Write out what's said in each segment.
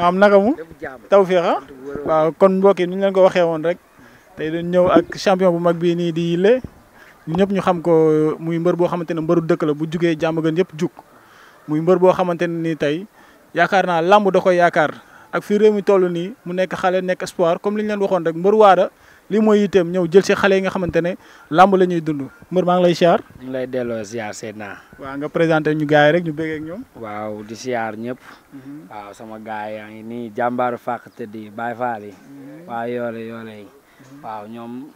maam naka mu tawfeex waaw kon mbokk yi ni ñu leen ko waxee woon rek tey dañ ñëw ak champion bu mag bii nii di Yile ñëpp ñu xam ko muy mbër boo xamante ne mbëru dëkk la bu jugee Diamaguène yëpp jug muy mbër boo xamante ne nii tey yaakaar naa lamb da koy yaakaar ak fi réew mi toll nii mu nekk xale nekk espoir comme li ñu leen waxoon rek mbër waada lii mooy yitteem ñëw jël si xale yi nga xamante ne lamb la ñuy dund mbër maa ngi lay siyaar. ñu ngi lay delloo siyaar Seydina. waaw nga présenté ñu gars yi rek ñu bëggee ak ñoom. waaw di siyaar ñëpp. waaw sama gars yaa ngi nii jàmbaaru fàq tëddi Baye Fall yi. waaw yoole yi. waaw ñoom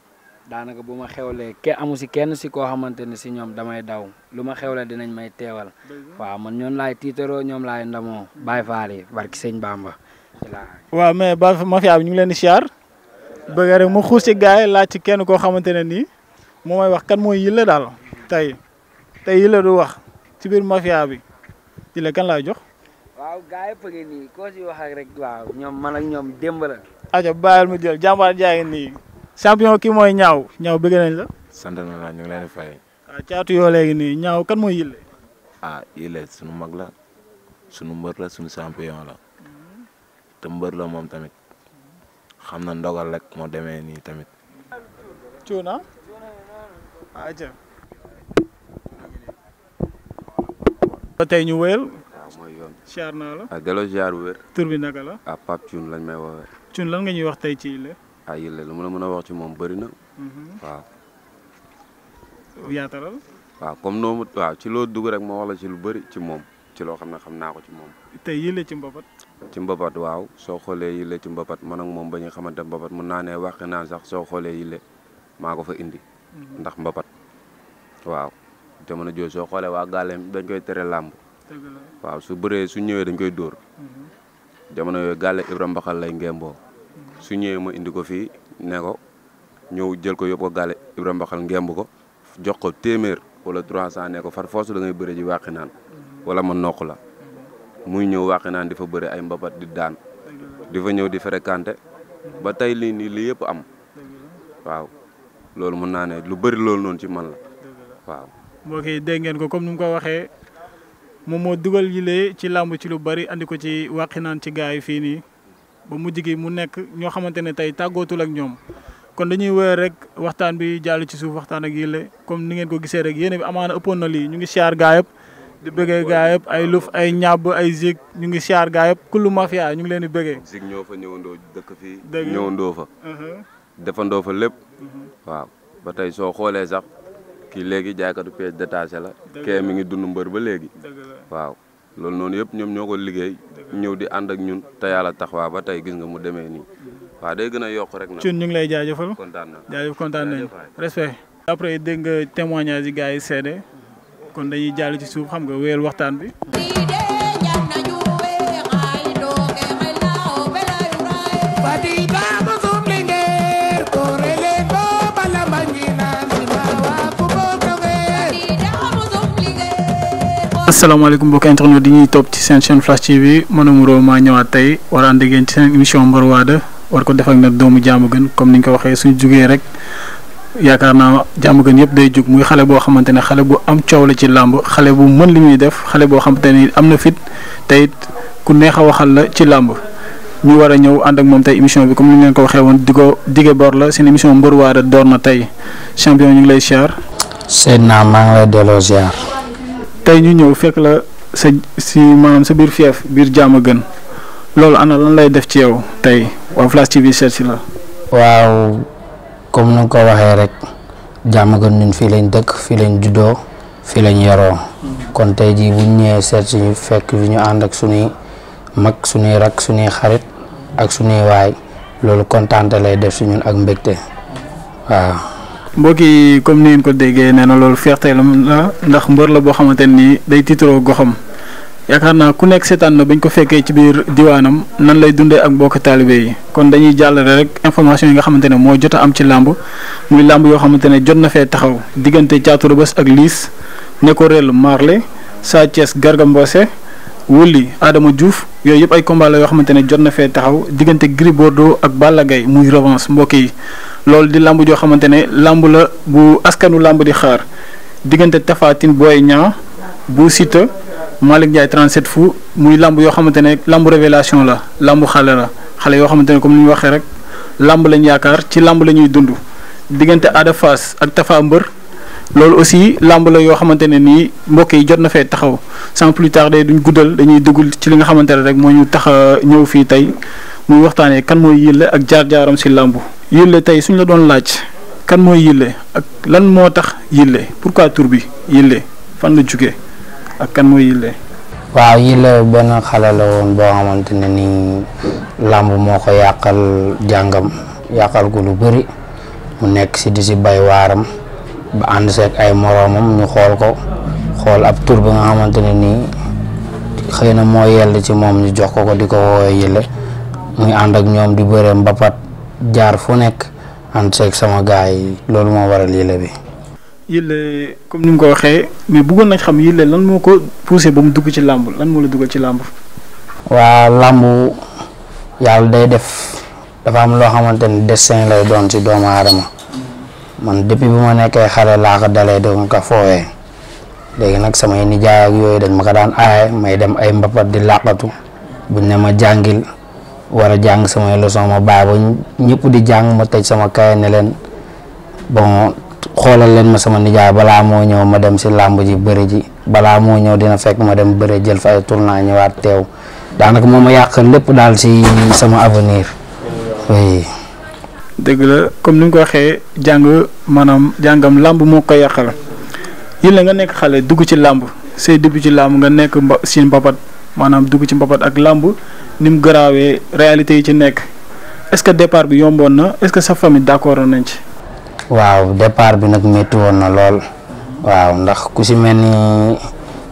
daanaka bu ma xewlee amu si kenn si koo xamante ne si ñoom damay daw lu ma xewlee dinañ may teewal. waaw man ñoom laay tiitaroo ñoom laay ndamoo Baye Fall yi barki sëñ Bamba. waaw mais ba mafia bi ñu ngi leen di siyaar bëgg rek mu xuus ci gars yi laaj ci kenn koo xamante ne nii moo may wax kan mooy Yile daal tey Yile du wax ci biir mafia bi Yile kan laay jox. waaw gars yi pëgg nii koo si wax ak rek waaw ñoom man ak ñoom démb la. aja bàyyil mu jël jàmbaar jaay nii champion kii mooy ñaaw bëgg nañ la. sant na la ñu ngi leen di fay. waaw caatu yoo léegi nii ñaaw kan mooy Yile. Yile sunu mag la sunu mbër la sunu champion la te mbër la moom tamit. xam na ndogal rek moo demee nii tamit. Cuuna. aja tey ñu wéyal. waaw mooy yoon. siyaar naa la. delloo ziar bu wér. tur bi naka la. Pape Thioune lañ may woowee. Thioune lan nga ñuy wax tey ci Yile. Yile lu ma la mën a wax ci moom bëri na. waaw. yaatalal. waaw comme noonu waaw ci loo dugg rek ma wax la ci lu bëri ci moom ci loo xam ne xam naa ko ci moom. tey Yile ci mbapat. ci mbapat waaw soo xoolee Yile ci mbapat man ak moom ba ñu xamante mbapat mun naa ne wàqi naan sax soo xoolee Yile maa ko fa indi. ndax mbapat waaw jamono jooju soo xoolee waa Galeem dañ koy tere làmb. waaw su bëree su ñëwee dañ koy dóor. jamono yooyu Gale Ibra Mbaxal lay ngemboo. su ñëwee ma indi ko fii ne ko ñëw jël ko yóbbu ko Gale Ibra Mbaxal ngemb ko jox ko téeméer wala 300 ne ko far force da ngay bëre ji wàqi naan wala ma noq la. muy ñëw wàqi naan di fa bëri ay mbapat di daan di fa ñëw di fréquenté ba tey lii nii lii yëpp am waaw loolu mën naa ne lu bëri loolu noonu ci man la waaw. mbokk yi dégg ngeen ko comme ni mu ko waxee moom moo dugal Yile ci làmb ci lu bari andi ko ci wàqi naan ci gars yi fii nii ba mujj gi mu nekk ñoo xamante ne tey tàggootul ak ñoom kon dañuy wéyal rek waxtaan bi jàll ci suuf waxtaan ak Yile comme ni ngeen ko gisee rek yéen bi amaana ëppoon na lii ñu ngi siyaar gaa yëpp. di bëggee gaa yëpp ay luf ay ñàbb ay zig ñu ngi siyaar gaa yëpp kullu mafia ñu ngi leen di bëggee. zig ñoo fa ñëwandoo dëkk fii. ñëwandoo fa. defandoo fa lépp. waaw ba tey soo xoolee sax kii léegi jaaykatu pièce détaché la. kee mi ngi dund mbër ba léegi. waaw loolu noonu yëpp ñoom ñoo ko liggéey. ñëw di ànd ak ñun te yàlla tax waa ba tey gis nga mu demee nii. waaw day gën a yokk rek. Thioune ñu ngi lay jaajëfal. kontaan naa jaajëf kontaan nañu respect. après dégg nga témoignage yi gars yi seede kon dañuy jàll ci suuf xam nga wéyal waxtaan bi. asalaamaaleykum mbokki internet di ñuy topp ci seen chaîne Flash TV man Moreau maa ñëwaat tey war a ànd ak yéen ci seen émission Mbër Wada war ko def ak nag doomu Diamaguène comme ni ñu ko waxee suñu jugee rek. yaakaar naa Diamaguène yëpp day jug muy xale boo xamante ne xale bu am coow la ci làmb xale bu mën li muy def xale boo xamante ne am na fit te it ku neex a waxal la ci làmb ñu war a ñëw ànd ak moom tey émission bi comme ni ñu leen ko waxee woon di ko dige bor la seen émission Mbër Wada door na tey champion ñu ngi lay siyaar. Seydina maa ngi lay delloo siyaar. tey ñu ñëw fekk la si maanaam sa biir fief biir Diamaguène loolu ana lan lay def ci yow tey waa Flash TV seet si la. waaw. comme ni nga ko waxee rek Diamaguène ñun fii lañ dëkk fii lañ juddoo fii lañ yaroo kon tey jii buñ ñëwee seet si ñu fekk fi ñu ànd ak suñuy mag suñuy rak suñuy xarit ak suñuy waay loolu kontaante lay def si ñun ak mbégte waaw. mbokk yi comme ni ngeen ko déggee nee na loolu fierté la ndax mbër la boo xamante ni day tiitaroo goxam yaakaar naa ku nekk seetaan na bañ ko fekkee ci biir diwaanam nan lay dundee ak mbokk taalibe yi kon dañuy jàllale rek information yi nga xamante ne moo jot a am ci làmb muy làmb yoo xamante ne jot na fee taxaw diggante Caatu Rebeuss ak Liss Neko Rell Marley Sa Thiès Garga Mbossé Wuli Adama Diouf yooyu yëpp ay combat la yoo xamante ne jot na fee taxaw diggante Gris Bordeaux ak Balla Gaye muy revanche mbokk yi loolu di làmb joo xamante ne làmb la bu askanu làmb di xaar diggante Tapha Tine Boy Niang bu Siteu Malick Ndiaye 37 fu muy lamb yoo xamante ne lamb révélation la lamb xale la xale yoo xamante ne comme ni ñu waxee rek lamb lañ yaakaar ci lamb la ñuy dund diggante Ada Fass ak Tafa Mbër loolu aussi lamb la yoo xamante ne nii mbokk yi jot na fee taxaw sans plus tarder duñ guddal dañuy dugg ci li nga xamante ne rek moo ñu tax a ñëw fii tey muy waxtaanee kan mooy Yille ak jaar-jaaram si lamb Yille tey suñ la doon laaj kan mooy Yille ak lan moo tax Yille pourquoi tur bi Yille fan la jugee ak kan mooy Yille. waaw Yille benn xale la woon boo xamante ne nii lamb moo ko yàqal jàngam yàqal ko lu bëri mu nekk si di si bay waaram ba ànd seeg ay moroomam ñu xool ab tur bi nga xamante ne nii xëy na moo yell ci moom ñu jox ko di ko woowee Yille muy ànd ak ñoom di bëre mbapat jaar fu nekk ànd seeg sama gaay yi loolu moo waral Yille bi. Yille comme ni nga ko waxee mais bëggoon nañ xam Yille lan moo ko poussé ba mu dugg ci làmb lan moo la dugal ci làmb. waa làmb yàlla day def dafa am loo xamante ni destin lay doon ci doomu aadama man depuis bu ma nekkee xale laa ko dalee doon ko foowee léegi nag samay nijaay ak yooyu dañ ma ko daan aaye may dem ay mbapat di làqatu buñ ne ma jàngil war a jàng samay leçon ma bàyyi ba ñëpp di jàng ma tëj sama kaye ne leen bon xoolal leen ma sama nijaay balaa moo ñëw ma dem si làmb ji bëri ji balaa moo ñëw dina fekk ma dem bëri jël fa ay tournoi ñëwaat teew daanaka moom ma yàq lépp daal si sama avenir oui. dëgg la comme ni nga ko waxee maanaam jàngam làmb moo ko yàqal Yille nga nekk xale dugg ci làmb say début ci làmb nga nekk si mbapat maanaam dugg ci mbapat ak làmb ni mu garaawee réalité yi ci nekk est-ce que départ bi yomboon na est-ce que sa famille d'accord nañ ci. waaw départ bi nag métti woon na lool waaw ndax ku si mel ni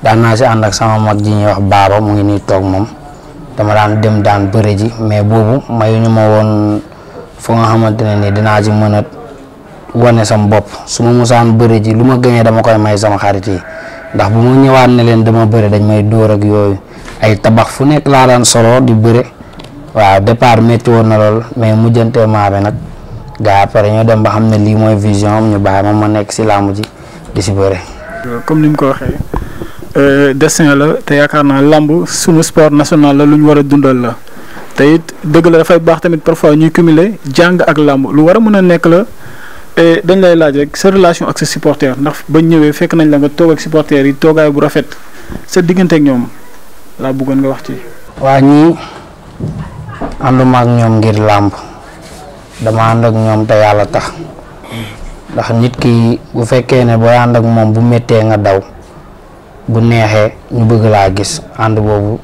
daan naa si ànd ak sama mag ji ñuy wax baaba mu ngi nii toog moom dama daan dem daan bëre ji mais boobu mayuñu ma woon fu nga xamante ne ni dinaa ci mën a wane sama bopp su ma musaan bëre ji lu ma gënee dama koy may sama xarit yi ndax bu ma ñëwaat ne leen dama bëre dañ may dóor ak yooyu ay tabax fu nekk laa daan solo di bëre waaw départ métti woon na lool mais mujjantee maa bi nag gaa après ñoo dem ba xam ne lii mooy vision am ñu bàyyi ma nekk si làmb ji di si bëre. comme ni mu ko waxee destin la te yaakaar naa làmb sunu sport national la lu ñu war a dundal la te it dëgg la dafay baax tamit parfois ñuy cumuler jàng ak làmb lu war a mën a nekk la dañ lay laaj rek sa relation ak sa supporter ndax bañ ñëwee fekk nañ la nga toog ak supporter yi toogaay bu rafet sa diggante ak ñoom laa bëggoon nga wax ci. waa ñii ànduma ak ñoom ngir làmb. dama ànd ak ñoom te yàlla tax ndax nit ki bu fekkee ne booy ànd ak moom bu méttee nga daw bu neexee ñu bëgg laa gis ànd boobu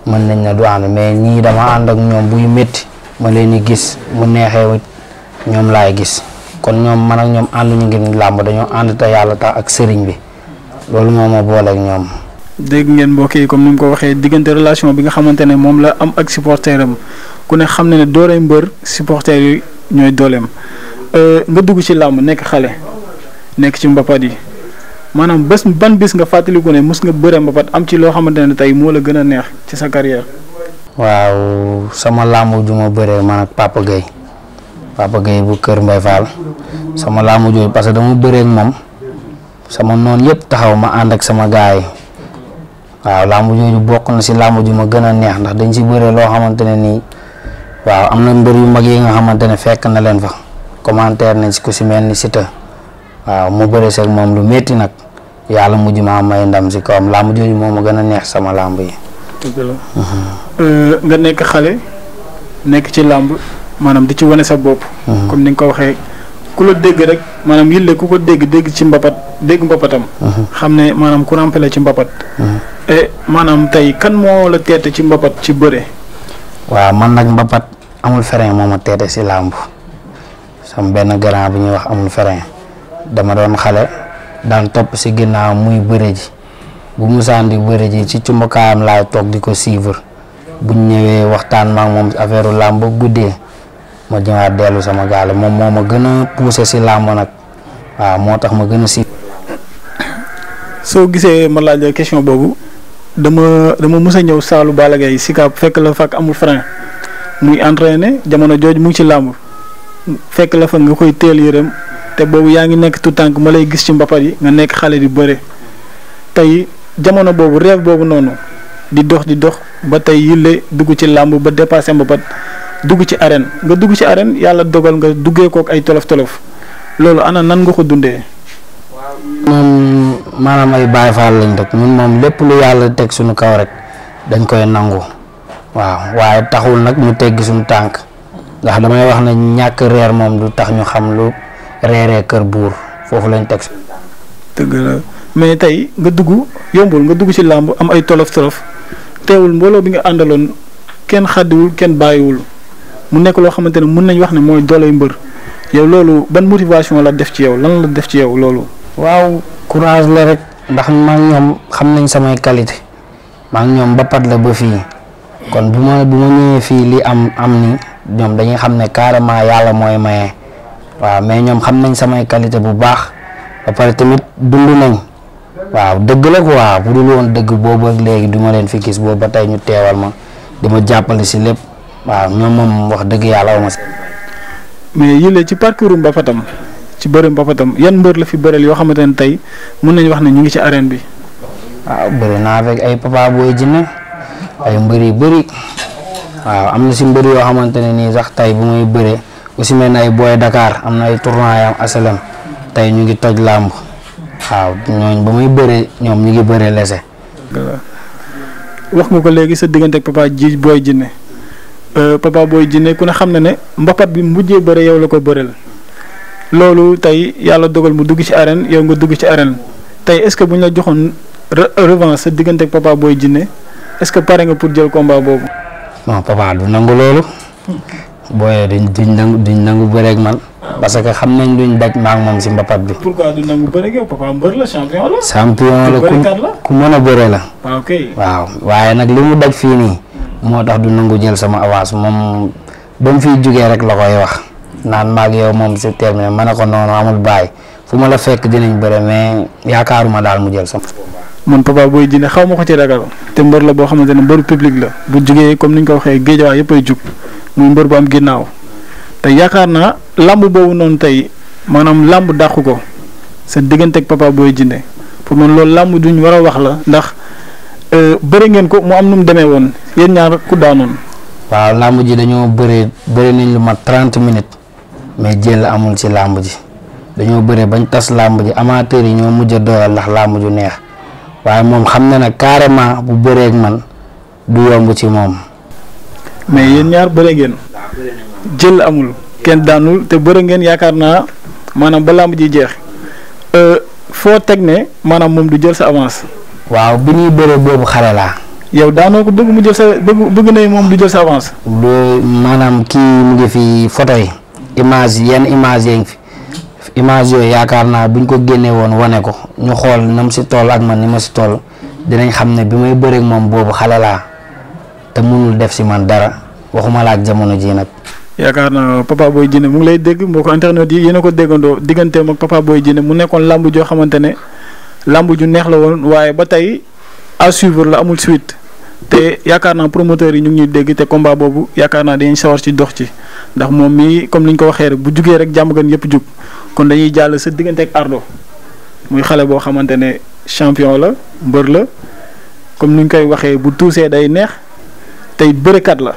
mën nañ na du ànd mais ñii dama ànd ak ñoom buy métti ma leen di gis bu neexee ñoom laay gis kon ñoom man ak ñoom ànduñu ngir làmb dañoo ànd te yàlla tax ak sëriñ bi loolu moo ma boole ak ñoom. dégg ngeen mbokk yi comme ni mu ko waxee diggante relation bi nga xamante ne moom la am ak supporteram ku ne xam ne dooley mbër supporter yi ñooy dooleem nga dugg ci làmb nekk xale nekk ci mbapat yi maanaam ban bis nga fàttaliku ne mos nga bëre mbapat am ci loo xamante ne tey moo la gën a neex ci sa carrière. waaw sama làmb ju ma bëree man ak Papa Gueye bu Kër Mbaye Fall sama làmb jooju parce que dama bëree ak moom sama noonu yëpp taxaw ma ànd ak sama gaay yi waaw làmb jooju bokk na si làmb ju ma gën a neex ndax dañ si bëree loo xamante ne nii waaw am na mbër yu mag yi nga xamante ne fekk na leen fa commentaire nañ si ku si mel ni Siteu waaw mu bëre seeg moom lu métti nag yàlla mujj maa may ndam si kawam làmb jooju moo ma gën a neex sama làmb yi. dëgg la nga nekk xale nekk ci làmb maanaam di ci wane sa bopp. comme ni nga ko waxee ku la dégg rek maanaam Yille ku ko dégg ci mbapatam. xam ne maanaam ku rampale ci mbapat. maanaam tey kan moo la teete ci mbapat ci bëre. waaw man nag mbapat amul frein moo ma teete si làmb sama benn grand bu ñuy wax amul frein dama doon xale daan topp si ginnaaw muy bëre ji bu musaan di bëre ji ci cumbukaayam laay toog di ko suivre buñ ñëwee waxtaan ma ak moom affaire làmb guddee ma ñëwaat dellu sama gaale moom moo ma gën a poussé si làmb nag waaw moo tax ma gën a si. soo gisee ma laaj question boobu dama mës a ñëw saalu Balla Gaye Sicap fekk la fa amul frein muy entraîné jamono jooju mu ngi ci làmb fekk la fa nga koy teel yërëm te boobu yaa ngi nekk tout tànk ma lay gis ci mbapat yi nga nekk xale di bëre tey jamono boobu rêve boobu noonu di dox ba tey Yile dugg ci làmb ba dépassé mbapat dugg ci arène nga dugg ci arène yàlla dogal nga duggee kook ay tolof loolu ana nan nga ko dundee. moom maanaam ay Baay Faal lañ rek ñun moom lépp lu yàlla teg suñu kaw rek dañ koy nangu waaw waaye taxul nag ñu teggi suñu tànk ndax damay wax ne ñàkk reer moom du tax ñu xam lu reeree kër buur foofu lañ teg suñu tànk. dëgg la mais tey nga dugg yombul nga dugg ci làmb am ay tolof teewul mbooloo bi nga àndaloon kenn xàddiwul kenn bàyyiwul mu nekk loo xamante ne mun nañ wax ne mooy dooley mbër yow loolu ban motivation la def ci yow lan la def ci yow loolu. waaw courage la rek ndax maa ngi ñoom xam nañ samay qualité maa ngi ñoom mbapat la ba fii kon bu ma ñëwee fii li am ni ñoom dañuy xam ne carrément yàlla mooy maye waaw mais ñoom xam nañ samay qualité bu baax ba pare tamit dund nañ waaw dëgg la quoi bu dul woon dëgg boobu ak léegi du ma leen fi gis boobu ba tey ñu teewal ma di ma jàppale si lépp waaw ñoom moom wax dëgg yàlla ma si. mais Yile ci parcours mbapatam ci bëri mbapatam yan mbër la fi bëreel yoo xamante ne tey mun nañu wax ne ñu ngi ci arène bi. waaw bëri naa fekk ay Papa Boy Djiné ay mbër yu bëri waaw am na si mbër yoo xamante ne nii sax tey bu muy bëree aussi mel na ay Boy Dakar am na ay tournois yam asalem tey ñu ngi toj làmb waaw ñooñ ba muy bëree ñoom ñu ngi bëree lese. wax nga ko léegi sa diggante ak Boy Djiné Papa Boy Djiné ku ne xam na ne mbapat bi mujjee bëre yow la ko bëreel loolu tey yàlla dogal mu dugg ci arène yow nga dugg ci arène tey est-ce que bu ñu la joxoon revanche sa diggante ak Papa Boy Djiné est-ce que pare nga pour jël combat boobu. non Papa du nangu loolu booyee duñ nangu bëreeg man parce que xam nañ luñ daj maa ngi moom si mbapat bi. pourquoi du nangu bëreeg yow Papa mbër la champion la. champion la ku mën a bëre la. waaw waaye nag li mu daj fii nii moo tax du nangu jël sama avance moom ba mu fiy jugee rek la koy wax naan maag yow moom c'est terminé ma ne ko noonu amul bàyyi fu ma la fekk dinañ bëre mais yaakaaruma daal mu jël sama. man Papa Boy Djiné xaw ma ko ci ragal te mbër la boo xamante ne mbëru public la bu jugee comme ni ñu ko waxee géejawaay yëpp ay jug muy mbër bu am ginnaaw te yaakaar naa lamb boobu noonu tey maanaam lamb dàqu ko sa diggante ak Papa Boy Djiné pour man loolu lamb duñ war a wax la ndax bëri ngeen ko mu am nu mu demee woon yéen ñaar ku daanoon. waaw lamb ji dañoo bëri nañ lu mat 30 minutes mais jël amul ci lamb ji dañoo bëri bañ tas lamb ji amateurs yi ñoo mujj a doolal ndax lamb ju neex. waaye moom xam na ne carrément bu bëreeg man du yomb ci moom. mais yéen ñaar bëre ngeen. jël amul kenn daanul te bëre ngeen yaakaar naa maanaam ba làmb ji jeex foo teg ne maanaam moom du jël sa avance. waaw bi ñuy bëre boobu xale laa. yow daanoo ko bëgg mu jël sa bëgg na moom du jël sa avance. maanaam kii mu ngi fi photo yi image yenn image yi ngi fi. image yooyu yaakaar naa buñ ko génnee woon wane ko ñu xool na mu si toll ak man ni ma si toll dinañ xam ne bi may bëreeg moom boobu xale laa te mënul def si man dara waxuma la ak jamono ji nag. yaakaar naa Papa Boy Djiné mu ngi lay dégg mbokk internet yi yéen a ko déggandoo digganteem ak Papa Boy Djiné mu nekkoon lamb joo xamante ne lamb ju neex la woon waaye ba tey à suivre la amul suite te yaakaar naa promoteurs yi ñu ngi ñuy dégg te combat boobu yaakaar naa dañuy sawar ci dox ci ndax moom mii comme ni ñu ko waxee rek bu jugee rek jàmm gan yëpp jug. kon dañuy jàll sa diggante ak Ardo muy xale boo xamante ne champion la mbër la comme ni ñu koy waxee bu tuusee day neex tey bërekat la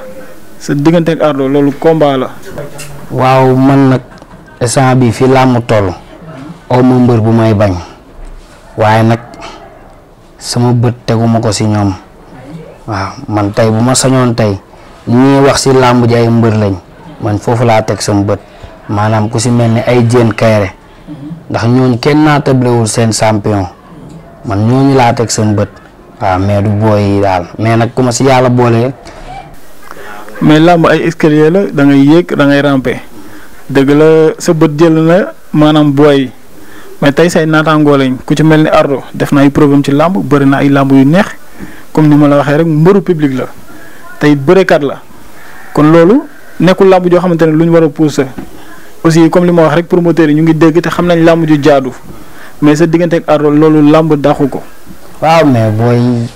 sa diggante ak Ardo loolu combat la. waaw man nag instant bi fi làmb toll aw ma mbër bu may bañ waaye nag sama bët teguma ko si ñoom waaw man tey bu ma sañoon tey ñuy wax si làmb ji ay mbër lañ man foofu laa teg sama bët. maanaam ku si mel ni ay Diène Kairé ndax ñooñu kenn naa tablewul seen champion man ñooñu laa teg seen bët waaw mais du booy yi daal mais nag ku ma si yàlla boole. mais làmb ay escalier la da ngay yéeg da ngay ramper dëgg la sa bët jël na maanaam booy mais tey say naataangoo lañ ku ci mel ni Ardo def na ay problème ci làmb bëri na ay làmb yu neex comme ni ma la waxee rek mbëru public la tey bërekat la kon loolu nekkul làmb joo xamante ne lu ñu war a pousser. aussi comme li ma wax rek promoteurs yi ñu ngi dégg te xam nañ làmb ju jaadu mais sa diggante ak Ardo loolu làmb dàqu ko. waaw mais booy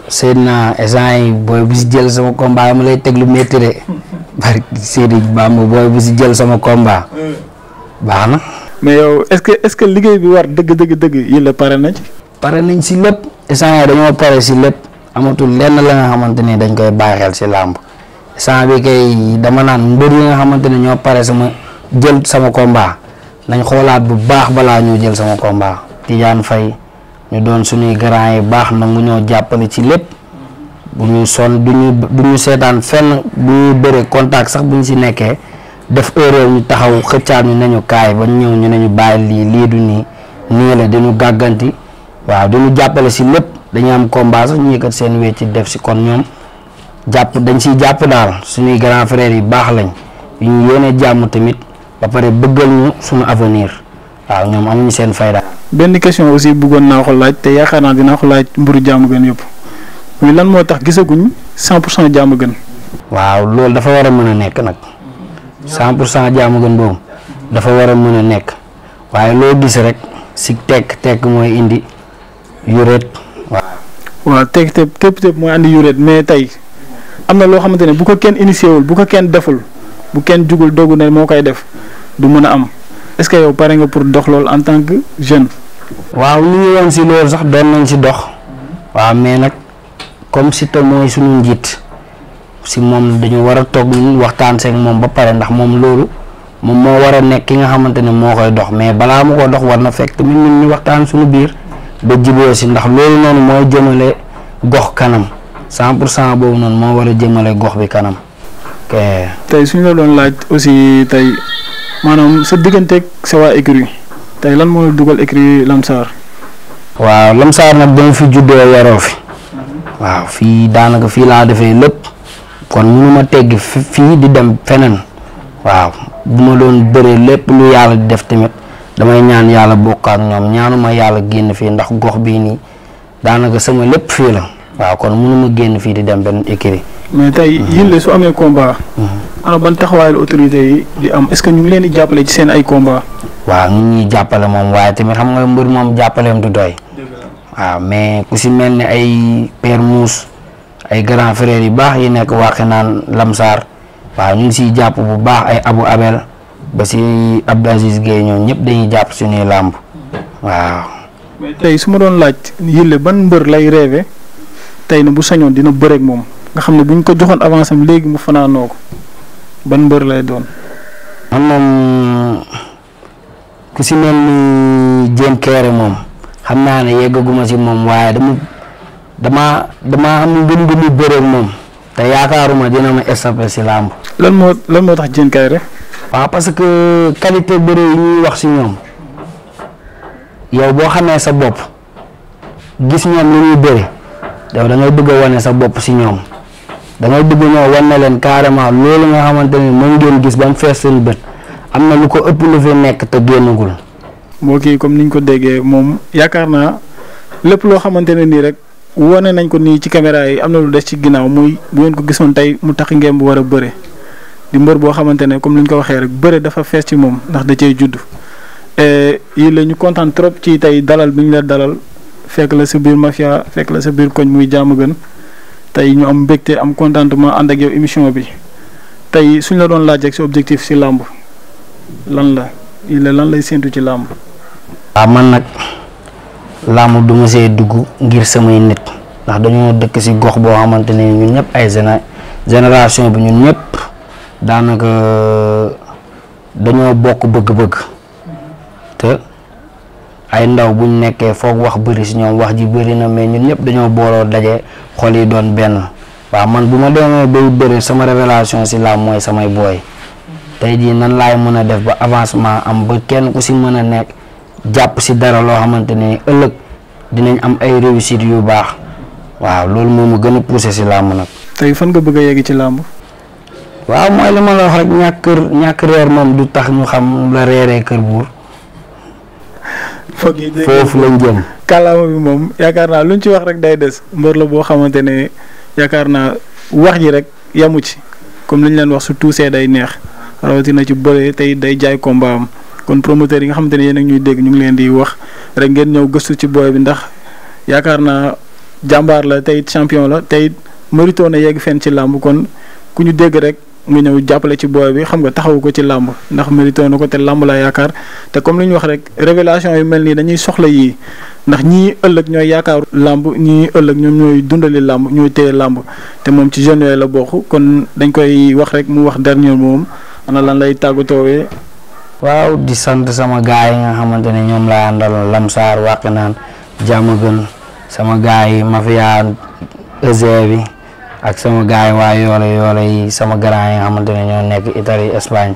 seet naa instant yi booy bu si jël sama combat ma lay teg lu métti de bari Seydi Bamba booy bu si jël sama combat baax na. mais yow est-ce que liggéey bi war dëgg yi la pare na ci. pare nañ si lépp instant dañoo pare si lépp amatul lenn la nga xamante ni dañ koy bàyyi xel si làmb instant bi kay dama naan mbër yi nga xamante ne ñoo pare sama jël sama combat nañ xoolaat bu baax balaa ñoo jël sama combat. Tidiane Faye ñu doon suñuy grand yi baax nangu ñoo jàppale ci lépp bu ñu sonn du ñu seetaan fenn bu ñu bëree contact sax bu ñu si nekkee def erreur ñu taxaw xëccaat ñu nañu kaay ba ñëw ñu ne ñu bàyyi lii du nii la dañu gàgganti waaw dañu jàppale si lépp dañu am combat sax ñu yëkkat seen wécc ci def si kon ñoom dañ siy jàpp daal suñuy grand frères yi baax lañ yu ñu yéene jàmm tamit ba pare bëggal ñu suñu avenir waaw ñoom amuñu seen fayda. benn question aussi bëggoon naa ko laaj te yaakaar naa dinaa ko laaj mburu Diamaguène yëpp muy lan moo tax gisaguñ 100% Diamaguène. waaw loolu dafa war a mën a nekk nag 100% Diamaguène boobu dafa war a mën a nekk waaye loo gis rek si tekk mooy indi yuréet waaw tekk mooy andi yuréet mais tey am na loo xamante ne bu ko kenn initié wul bu ko kenn deful bu kenn jugul dogu ne moo koy def du mën a am est-ce que yow pare nga pour dox loolu en tant que jeune. waaw ñu ngi woon si loolu sax doon nañ si dox waaw mais nag comme Siteu mooy suñu njiit si moom dañu war a toog waxtaan seeg moom ba pare ndax moom loolu moom moo war a nekk ki nga xamante ne moo koy dox mais balaa mu ko dox war na fekk tamit ñun ñu waxtaan suñu biir ba jiboo si ndax loolu noonu mooy jëmale gox kanam 100% boobu noonu moo war a jëmale gox bi kanam. tey suñu la doon laaj aussi tey maanaam sa digganteeg sa waa écurie tey lan moo dugal écurie Lamsar. waaw Lamsar nag dama fi juddoo yaroo fi waaw fii daanaka fii laa defee lépp kon mënu ma teggi fii di dem feneen waaw bu ma doon bëree lépp lu yàlla di def tamit damay ñaan yàlla bokk ak ñoom ñaanuma yàlla génn fii ndax gox bii nii daanaka sama lépp fii la waaw kon mënu ma génn fii di dem benn écurie. mais tey yéen su amee combat. ana ban taxawaay la autorité yi di am est-ce que ñu ngi leen di jàppale ci seen ay combat. waaw ñu ngi jàppale moom waaye tamit xam nga mbër moom jàppaleem du doy. waaw mais ku si mel ni ay père Mousse ay grand frères yu baax yi nekk waxi naan Lamsar waaw ñu ngi siy jàpp bu baax ay Abou Abel ba si Abdou Aziz Gueye ñoom ñëpp dañuy jàpp suñuy làmb waaw. mais tey su ma doon laaj yële ban mbër lay rêvé tey na bu sañoon dina bëreeg moom nga xam ne bu ñu ko joxoon avance am léegi mu fanaanoo ko ban mbër lay doon. man moom ku si mel ni Diène Kairé moom xam naa ne yeggaguma si moom waaye dama am ngëm-ngëmu bëreeg moom te yaakaaruma dina ma échappé si làmb. lan moo tax Diène Kairé. waaw parce que qualité bëre yi ñuy wax si ñoom yow boo xamee sa bopp gis ñoom lu ñuy bëre yow da ngay bëgg a wane sa bopp si ñoom da ngay bëgg ñoo wan ne leen carrément loolu nga xamante ne moom ngeen gis ba mu fees seen bët am na lu ko ëpp lu fi nekk te génnagul. moo kii comme niñ ko déggee moom yaakaar naa lépp loo xamante ne nii rek wane nañ ko nii ci caméra yi am na lu des ci ginnaaw muy bu ngeen ko gisoon tey mu tax ngeen bu war a bëre di mbër boo xamante ne comme ni ñu ko waxee rek bëre dafa fees ci moom ndax da cee judd. yi la ñu kontaan trop ci tey dalal bi ñu la dalal fekk la sa biir mafia fekk la sa biir koñ muy Diamaguène tey ñu am mbégte am contentement ànd ak yow émission bi tey suñ la doon laaj rek sa objectif si làmb lan la lan lay séntu ci làmb. waaw man nag làmb du ma see dugg ngir samay nit ndax dañoo dëkk si gox boo xamante ne ñun ñëpp ay génération bi ñun ñëpp daanaka dañoo bokk bëgg-bëgg te ay ndaw buñ nekkee foog wax bëri si ñoom wax ji bëri na mais ñun ñëpp dañoo booloo daje xol yi doon benn waaw man bu ma demee bay bëri sama révélation si làmb mooy samay booy tey jii nan laay mën a def ba avancement am ba kenn ku si mën a nekk jàpp si dara loo xamante ne ëllëg dinañ am ay réussite yu baax waaw loolu moom mu gën a poussé si làmb nag. tey fan nga bëgg a yegg ci làmb. waaw mooy li ma la wax rek ñàkk reer moom du tax ñu xam la reeree kër buur. foofu lañ jëm. kàllaama bi moom yaakaar naa luñ ci wax rek day des mbër la boo xamante ne yaakaar naa wax ji rek yamu ci comme li ñu leen wax su tuusee day neex rawatina ci bëre tey day jaay combat am kon promoteur yi nga xamante ne yéen ak ñuy dégg ñu ngi leen di wax rek ngeen ñëw gëstu ci booy bi ndax yaakaar naa jàmbaar la tey champion la tey mérito na yegg fenn ci làmb kon ku ñu dégg rek nga ñëw jàppale ci booy bi xam nga taxawu ko ci làmb ndax mérité na ko te làmb la yaakaar te comme li ñu wax rek révélation yu mel nii dañuy soxla yii ndax ñii ëllëg ñooy yaakaar làmb ñii ëllëg ñoom ñooy dundali làmb ñooy téye làmb te moom ci jeunes yooyu la bokk kon dañ koy wax rek mu wax dernier moom ana lan lay tàggatoowee. waaw di sant sama gaay yi nga xamante ne ñoom laa àndal Lamsaar Wakhinane Diamaguène sama gaay yi mafia EG bi ak sama gaay yi waa yoole yi sama grand yi nga xamante ne ñoo nekk Italie Espagne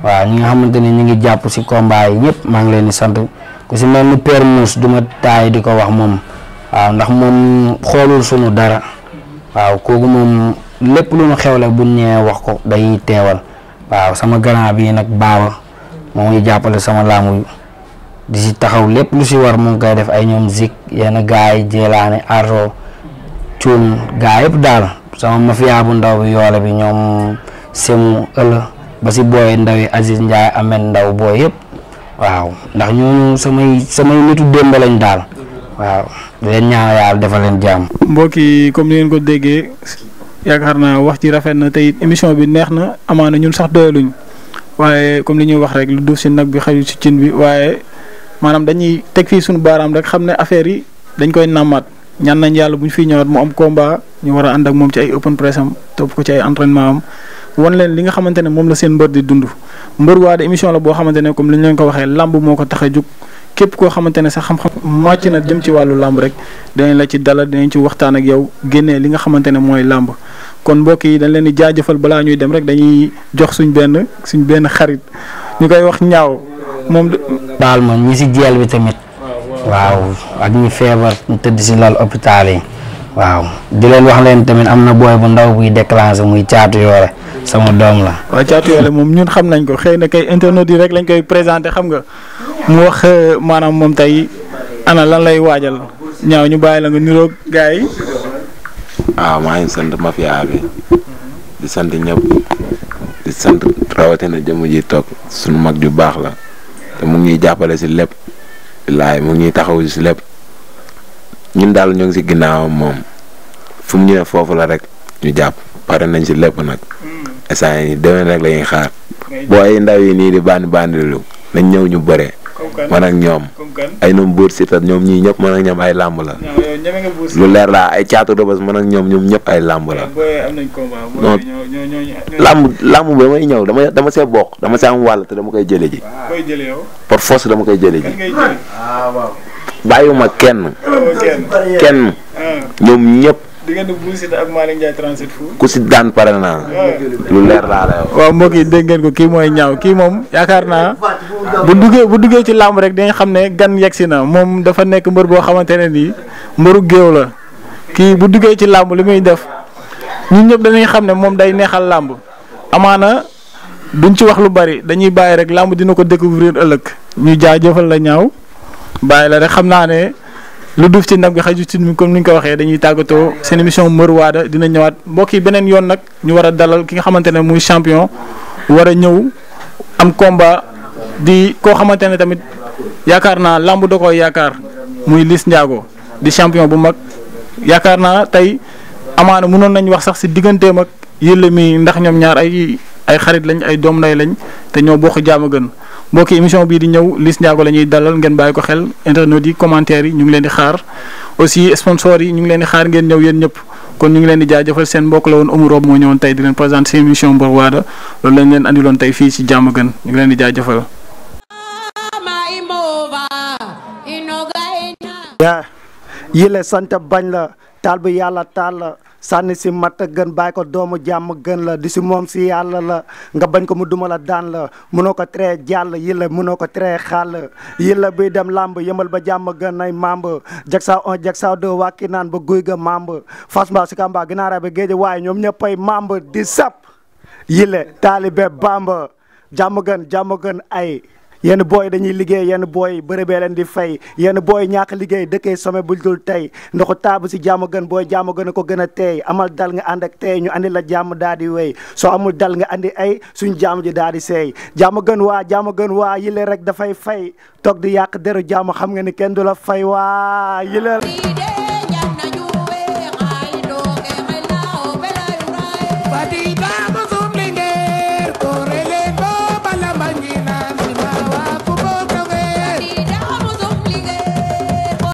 waaw ñi nga xamante ne ñu ngi jàpp si combat yi ñëpp maa ngi leen di sant ku si mel ni Père Mousse du ma taay di ko wax moom waaw ndax moom xoolul sunu dara waaw kooku moom lépp lu ñu xewle bu ñëwee wax ko day teewal waaw sama grand bi nag baaba moo ngi jàppale sama laamu di si taxaw lépp lu si war mu ngi koy def ay ñoom zik yenn gaay yi Jéelaane Arto Cuun gaay yëpp daal sama mafia bu ndaw bi yoole bi ñoom Semu ëll ba si booy ndaw yi Aziz Ndiaye Amed Ndaw booy yëpp waaw ndax ñooñu samay nitu démb lañ daal waaw di leen ñaan yàlla defal leen jàmm. mbokk yi comme ni ngeen ko déggee yaakaar naa wax ci rafet na te it émission bi neex na amaana ñun sax doyaluñ waaye comme li ñuy wax rek lu duuf si nag bi xaju si cin bi waaye maanaam dañuy teg fii suñu baaraam rek xam ne affaire yi dañ koy nàmmaat ñaan nañ yàlla bu ñu fiy ñëwaat mu am combat ñu war a ànd ak moom ci ay open press am topp ko ci ay entraînement am wan leen li nga xamante ne moom la seen mbër di dund mbër waa de émission la boo xamante ne comme li ñu leen ko waxee làmb moo ko tax a jug képp koo xamante ne sax xam-xam màcc na jëm ci wàllu làmb rek dinañ la ci dalal dinañ ci waxtaan ak yow génnee li nga xamante ne mooy làmb kon mbokk yi dañ leen di jaajëfal balaa ñuy dem rek dañuy jox suñ benn xarit ñu koy wax ñaaw moom. baal ma ñi si jeel bi tamit. waaw ak ñi feebar ñu tëdd si lal hôpital yi. waaw di leen wax leen tamit am na booy bu ndaw buy déclenché muy Caatu Yoole sama doom la. waaw Caatu Yoole moom ñun xam nañ ko xëy na kay internet yi rek lañ koy présenté xam nga mu wax maanaam moom tey ana lan lay waajal ñaaw ñu bàyyi la nga niroog gars yi. waaw maa ngi sant mafia bi di sant ñëpp di sant rawatina jëmm ji toog suñu mag ju baax la te mu ngi jàppale si lépp laay mu ngi taxaw si lépp ñun daal ñu ngi si ginnaawam moom fu mu ñu ne foofu la rek ñu jàpp pare nañ si lépp nag instant yii déwén rek la ñuy xaar boo ay ndaw yi nii di bandilu nañ ñëw ñu bëree man ak ñoom ay ñoom buur si tat ñoom ñii ñëpp man ak ñoom ay làmb la lu leer laa ay caatu Rebeuss man ak ñoom ñëpp ay làmb la non làmb ba may ñëw dama see bokk dama see am wàll te dama koy jële ji par force dama koy jële ji bàyyiwuma kenn ñoom ñëpp diggante Bou Siteu ak Malick Ndiaye 37 fu ku si daan pare naa lu leer laa lay wax. waaw mbokk yi dégg ngeen ko kii mooy ñaaw kii moom yaakaar naa bu duggee ci làmb rek dañ xam ne gan yegsi na moom dafa nekk mbër boo xamante ne nii mbëru géew la kii bu duggee ci làmb li muy def ñun ñëpp dañuy xam ne moom day neexal làmb amaana duñ ci wax lu bari dañuy bàyyi rek làmb dina ko découvrir ëllëg ñu jaajëfal la ñaaw bàyyi la rek xam naa ne lu duuf ci nag bi xaju ci comme ni ñu ko waxee dañuy tàggatoo seen émission Mbër Waada dina ñëwaat mbokk yi beneen yoon nag ñu war a dalal ki nga xamante ne muy champion war a ñëw am combat di koo xamante ne tamit yaakaar naa làmb da koy yaakaar muy Liss Ndiago di champion bu mag yaakaar naa tey amaana mënoon nañ wax sax si digganteem ak Yëlle mi ndax ñoom ñaar ay xarit lañ ay doom nday lañ te ñoo bokk Diamaguène mbokki émission bii di ñëw Liss Ndiago la ñuy dalal ngeen bàyyi ko xel internet yi commentaires yi ñu ngi leen di xaar aussi sponsors yi ñu ngi leen di xaar ngeen ñëw yéen ñëpp kon ñu ngi leen di jaajëfal seen mbokk la woon Oumou Rob moo ñëwoon tey di leen présenter seen émission Mbër Waada loolu lañ leen andiloon tey fii ci Diamaguène ñu ngi leen di jaajëfal. Yëlle sant bañ la taal bi yàlla taal la sànni si matt gën bàyyi ko doomu jàmm gën la di si moom si yàlla la nga bañ ko mu duma la daan la mënoo ko tere jàll Yëlle mënoo ko tere xàll Yëlle buy dem làmb yëmbal ba jàmm gën ay mamb Jaksa 1 Jaksa 2 Wakhinane ba guy ga mamb Fass Mbao si Kamba ginaara ba géej waaye ñoom ñëppay mamb di sap Yëlle taalibe Bamba jàmm gën ay yenn booy dañuy liggéey yenn booy bërëbee leen di fay yenn booy ñàkk liggéey dëkkee some bul dul tey ndoxu taabu si Diamaguène booy Diamaguène ko gën a teey amal dal nga ànd ak tey ñu andi la jàmm daa di wéy soo amul dal nga andi ay suñ jàmm ji daa di seey Diamaguène waa Yëlle rek dafay fay toog di yàq deru jàmm xam nga ni kenn du la fay waa Yëlle